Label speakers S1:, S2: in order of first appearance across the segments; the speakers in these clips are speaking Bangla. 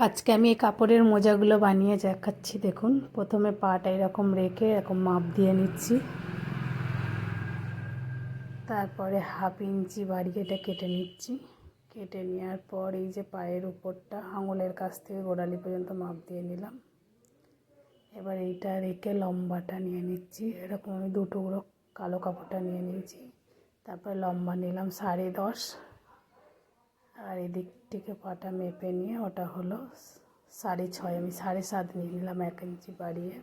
S1: আজকে আমি এই কাপড়ের মোজাগুলো বানিয়ে দেখাচ্ছি। দেখুন, প্রথমে পাটা এরকম রেখে এরকম মাপ দিয়ে নিচ্ছি, তারপরে 1/2 ইঞ্চি বাড়িয়ে এটা কেটে নিচ্ছি। কেটে নেওয়ার পর এই যে পায়ের উপরটা আঙুলের কাছ থেকে গোড়ালি পর্যন্ত মাপ দিয়ে নিলাম। এবার এইটা রেখে লম্বাটা নিয়ে নিচ্ছি। এরকম আমি 2 টুকরো কালো কাপড়টা নিয়ে নিয়েছি। তারপর লম্বা নিলাম 10.5, আর এদিক থেকে পাটা মেপে নিয়ে ওটা হলো 6.5, আমি 7.5 নিয়ে নিলাম, 1 ইঞ্চি বাড়িয়ে।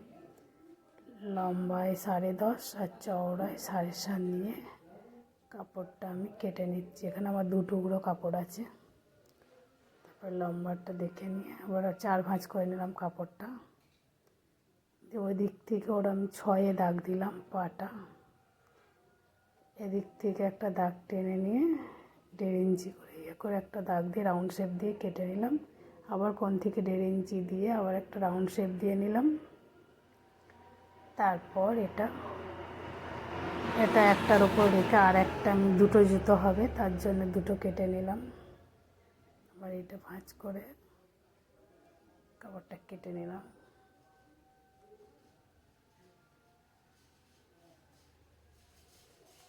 S1: লম্বায় 10.5 আর চওড়ায় 7.5 নিয়ে কাপড়টা আমি কেটে নিচ্ছি। এখানে আমার 2 টুকরো কাপড় আছে। তারপর লম্বাটা দেখে নিয়ে আবার 4 ভাঁজ করে নিলাম কাপড়টা। ওই দিক থেকে ওরা আমি 6-এ দাগ দিলাম পাটা। এদিক থেকে একটা দাগ টেনে নিয়ে 1.5 ইঞ্চি করে একটা দাগ দিয়ে রাউন্ড শেপ দিয়ে কেটে নিলাম। আবার কোণ থেকে 1.5 ইঞ্চি দিয়ে আবার একটা রাউন্ড শেপ দিয়ে নিলাম। তারপর এটা একটার উপর রেখে আর একটা আমি 2টো জুতো হবে, তার জন্য 2টো কেটে নিলাম। আবার এটা ভাঁজ করে কাপড়টা কেটে নিলাম।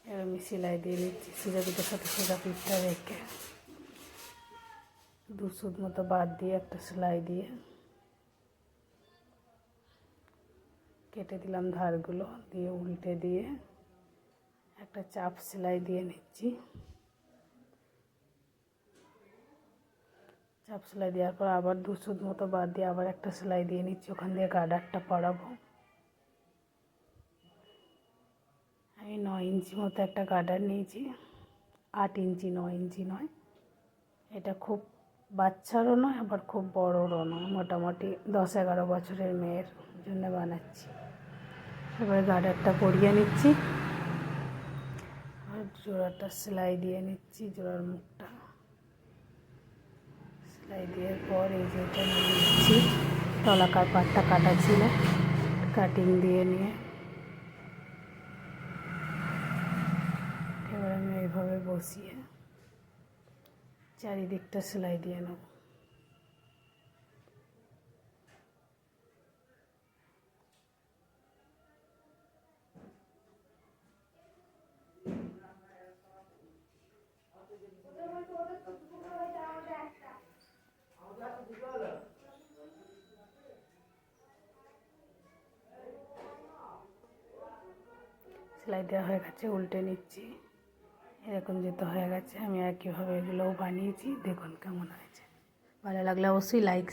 S1: এবার আমি সেলাই দিয়ে নিচ্ছি। সোজা পিঠের সাথে সোজা পিঠটা রেখে 2 সুত মতো বাদ দিয়ে একটা সেলাই দিয়ে কেটে দিলাম ধারগুলো, দিয়ে উল্টে দিয়ে একটা চাপ সেলাই দিয়ে নিচ্ছি। চাপ সেলাই দেওয়ার পর আবার 2 সুত মতো বাদ দিয়ে আবার একটা সেলাই দিয়ে নিচ্ছি। ওখান দিয়ে গার্ডারটা পরাবো। আমি 9 ইঞ্চি মতো একটা গার্ডার নিয়েছি। 8 ইঞ্চি, 9 ইঞ্চি নয়। এটা খুব বাচ্চারও নয়, আবার খুব বড়রও নয়, মোটামুটি 10-11 বছরের মেয়ের জন্য বানাচ্ছি। এবার গার্ডারটা পরিয়ে নিচ্ছি আর জোড়াটা সেলাই দিয়ে নিচ্ছি। জোড়ার মুখটা সেলাই দেওয়ার পর এই যে এটা নিয়ে নিচ্ছি। তলাকার পাটটা কাটা ছিল, কাটিং দিয়ে নিয়ে এবার আমি এইভাবে বসিয়ে চারিদিকটা সেলাই দিয়ে নেব। সেলাই দেওয়া হয়ে গেছে, উল্টে নিচ্ছি। এরকম যেতে হয়ে গেছে। আমি একইভাবে এগুলোও বানিয়েছি। দেখুন কেমন হয়েছে। ভালো লাগলে অবশ্যই লাইক